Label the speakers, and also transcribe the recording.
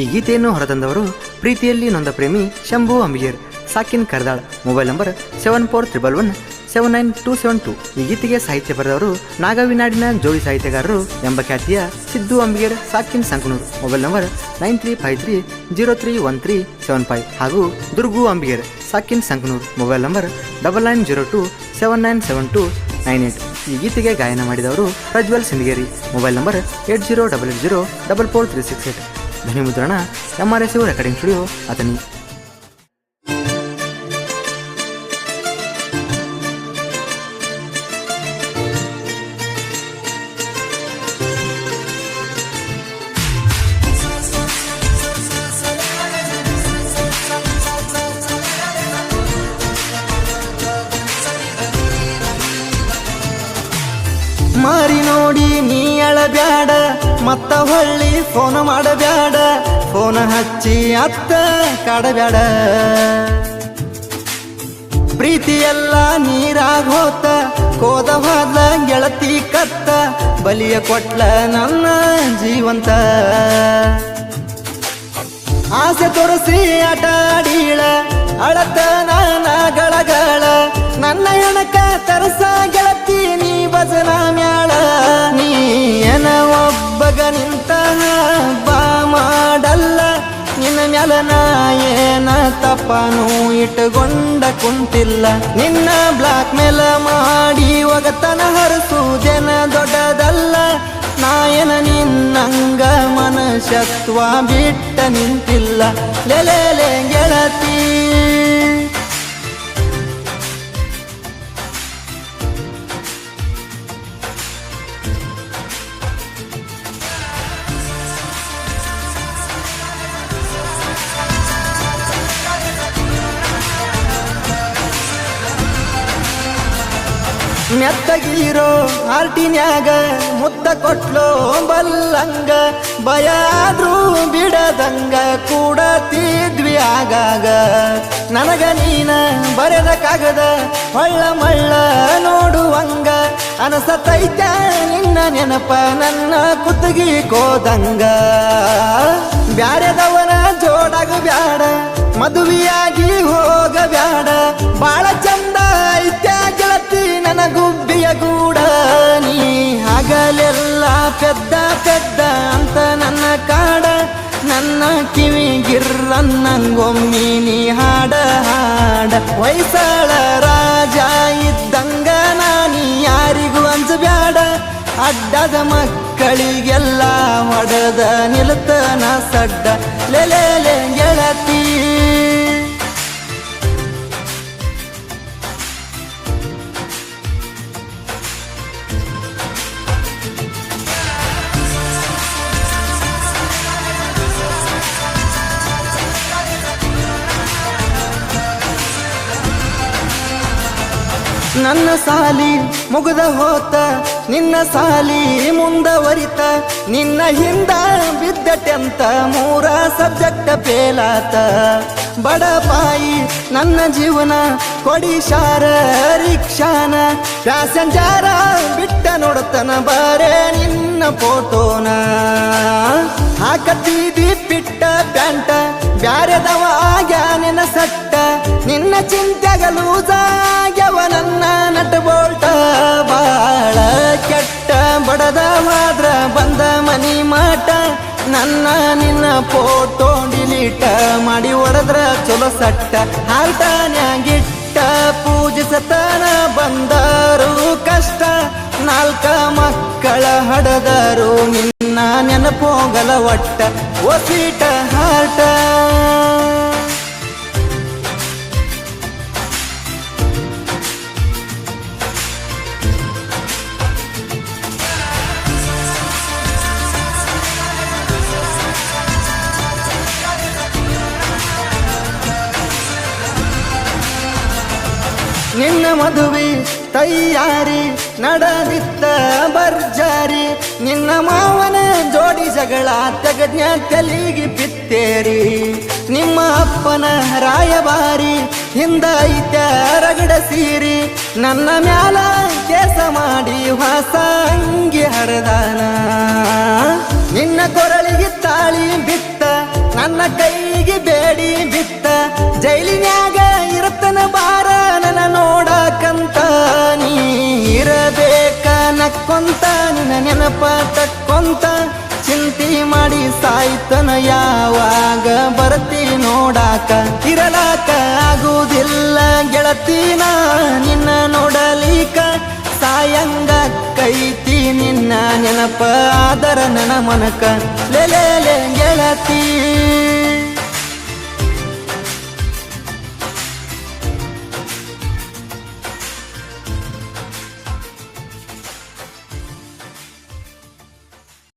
Speaker 1: ಈ ಗೀತೆಯನ್ನು ಹೊರತಂದವರು ಪ್ರೀತಿಯಲ್ಲಿ ನೊಂದ ಪ್ರೇಮಿ ಶಂಭು ಅಂಬಿಗೇರ್, ಸಾಕಿನ್ ಕರ್ದಾಳ್. Mobile number 7411179272. ಈ ಗೀತೆಗೆ ಸಾಹಿತ್ಯ ಬರೆದವರು ನಾಗವಿನಾಡಿನ ಜೋಡಿ ಸಾಹಿತ್ಯಗಾರರು ಎಂಬ ಖ್ಯಾತಿಯ ಸಿದ್ದು ಅಂಬಿಗೇರ್, ಸಾಕಿನ್ ಸಂಕನೂರು. ಮೊಬೈಲ್ ನಂಬರ್ 9353031375 ಹಾಗೂ ದುರ್ಗು ಅಂಬಿಗೇರ್, ಸಾಕಿನ್ ಸಂಕನೂರು. Mobile number 9902797298. ಈ ಗೀತೆಗೆ ಗಾಯನ ಮಾಡಿದವರು ಪ್ರಜ್ವಲ್ ಸಿಂದಗೇರಿ. Mobile number 8088044368. ಧ್ವನಿ ಮುದ್ರಣ MRSU ರೆಕಾರ್ಡಿಂಗ್ ಸ್ಟುಡಿಯೋ, ಅಥಣಿ.
Speaker 2: ಮಾರಿ ನೋಡಿ ನೀ ಅಳಬ್ಯಾಡ, ಮತ್ತ ಹೊಳ್ಳಿ ಫೋನ್ ಮಾಡಬ್ಯಾಡ, ಫೋನ್ ಹಚ್ಚಿ ಅತ್ತ ಕಾಡಬ್ಯಾಡ. ಪ್ರೀತಿ ಎಲ್ಲ ನೀರಾಗ ಹೋತ, ಕೋದ ಹೋದ್ಲ ಗೆಳತಿ ಕತ್ತ, ಬಲಿಯ ಕೊಟ್ಲ ನನ್ನ ಜೀವಂತ. ಆಸೆ ತೋರಿಸಿ ಆಟ ಆಡೀಳ, ಅಳತ ನಾನ ಗಳಗಳ, ನನ್ನ ಹೆಣಕ ತರಸ ಗೆಳತಿ ನೀ ಭಜನ ಮ್ಯಾಳ. ನೀ ಏನ ಒಬ್ಬಗ ನಿಂತ ಬಾ ಮಾಡಲ್ಲ, ನಿನ್ನ ಮ್ಯಾಲ ನಾ ಏನ ತಪ್ಪನು ಇಟ್ಟುಕೊಂಡ ಕುಂತಿಲ್ಲ. ನಿನ್ನ ಬ್ಲಾಕ್ ಮೇಲ ಮಾಡಿ ಒಗತನ ಹರಿಸುವುದೇನ ದೊಡ್ಡದಲ್ಲ. ನಾ ಏನ ನಿನ್ನಂಗ ಮನಶತ್ವ ಬಿಟ್ಟ ನಿಂತಿಲ್ಲ. ಲೆಲೆ ಗೆಳತಿ ಮೆತ್ತಗಿರೋ ಆರ್ಟಿನ್ಯಾಗ ಮುತ್ತ ಕೊಟ್ಲೋ ಬಲ್ಲಂಗ, ಭಯ ಆದ್ರೂ ಬಿಡದಂಗ ಕೂಡತಿದ್ವಿ ಆಗಾಗ. ನನಗ ನೀನ ಬರೆದ ಕಾಗದ ಹೊಳ್ಳ ಮಳ್ಳ ನೋಡುವಂಗ, ಅನಸತೈತ ನಿನ್ನ ನೆನಪ ನನ್ನ ಕುತ್ತಿಗೆ ಕೋದಂಗ. ಬ್ಯಾರೆದವನ ಜೋಡಾಗ ಬ್ಯಾಡ, ಮದುವೆಯಾಗಿ ಹೋಗಬ್ಯಾಡ, ಬಾಳ ಚಂದ ಐತ್ಯ ಗೆಳತಿ ನನ್ನ ಗುಬ್ಬಿಯ ಗೂಡ. ನೀ ಹಗಲೆಲ್ಲ ಪೆದ್ದ ಪೆದ್ದ ಅಂತ ನನ್ನ ಕಾಡ, ನನ್ನ ಕಿವಿಗಿರ್ರನ್ನಂಗೊಮ್ಮಿ ನೀ ಹಾಡ ಹಾಡ. ಹೊಯ್ಸಳ ರಾಜ ಇದ್ದಂಗ ನಾನಿ ಯಾರಿಗೂ ಅಂಜಬ್ಯಾಡ, ಅಡ್ಡದ ಮಕ್ಕಳಿಗೆಲ್ಲ ಹೊಡೆದ ನಿಲ್ತನ ಸಡ್ಡ. ಲೆಲೆ ಗೆಳತಿ ನನ್ನ ಸಾಲಿ ಮುಗ್ದ ಹೋತ, ನಿನ್ನ ಸಾಲಿ ಮುಂದವರಿತ, ನಿನ್ನ ಹಿಂದ ಬಿದ್ದ ಟೆಂತ 3 ಸಬ್ಜೆಕ್ಟ್ ಫೇಲಾತ. ಬಡಪಾಯಿ ನನ್ನ ಜೀವನ ಕೊಡಿಶಾರ ರಿಕ್ಷಾನ, ಪ್ಯಾಸೆಂಜರ ಬಿಟ್ಟ ನೋಡತನ ಬಾರೆ ನಿನ್ನ ಫೋಟೋನ. ಹಾಕತ್ತಿದಿ ಪಿಟ್ಟ ಪ್ಯಾಂಟ, ಬ್ಯಾರೆದವ ಆಗ್ಯಾನಿನ ಸಟ್ಟ, ನಿನ್ನ ಚಿಂತೆಗ ಲೂಸಾಗ್ಯವ ನನ್ನ ನಟ ಬೋಲ್ಟ. ಬಾಳ ಕೆಟ್ಟ ಬಡದವಾದ್ರ ಬಂದ ಮನಿ ಮಾಟ, ನನ್ನ ನಿನ್ನ ಫೋಟೋ ಡಿಲೀಟ ಮಾಡಿ ಹೊಡೆದ್ರ ಚಲೋ ಸಟ್ಟ. ಹಾಲ್ಟಾನ್ಯಾಗಿಟ್ಟ ಪೂಜಿಸತನ ಬಂದರು ಕಷ್ಟ, 4 ಮಕ್ಕಳ ಹಡದರು ನಿನ್ನ ನೆನಪೋಗಲ ಒಟ್ಟ. ಒಸೀಟ ಹಾರ್ಟ ನಿನ್ನ ಮದುವೆ ತಯ್ಯಾರಿ ನಡೆದಿತ್ತ ಬರ್ಜಾರಿ, ನಿನ್ನ ಮಾವನ ಜೋಡಿ ಜಗಳ ತೆಗಜ್ಞ ತೆಲಿಗಿ ಬಿತ್ತೇರಿ. ನಿಮ್ಮ ಅಪ್ಪನ ರಾಯಭಾರಿ ಹಿಂದ ಐತ ರಗಡ ಸೀರಿ, ನನ್ನ ಮ್ಯಾಲ ಕೇಸ ಮಾಡಿ ಹೊಸ ಅಂಗಿ ಹರದಾನ. ನಿನ್ನ ಕೊರಳಿಗೆ ತಾಳಿ ಬಿತ್ತ ನೆನಸ್ಕೊಂತ ನಿನ್ನ ನೆನಪ ತಕ್ಕೊಂತ ಚಿಂತಿ ಮಾಡಿ ಸಾಯ್ತನ ಯಾವಾಗ ಬರ್ತಿ ನೋಡಾಕ ಇರಲಾಕ ಆಗುವುದಿಲ್ಲ ಗೆಳತಿನ ನಿನ್ನ ನೋಡಲಿಕ ಸಾಯಂಗ ಕೈತಿ ನಿನ್ನ ನೆನಪ ಆದರ ನನ್ನ ಮನಕ ಲೇಲೆ ಗೆಳತಿ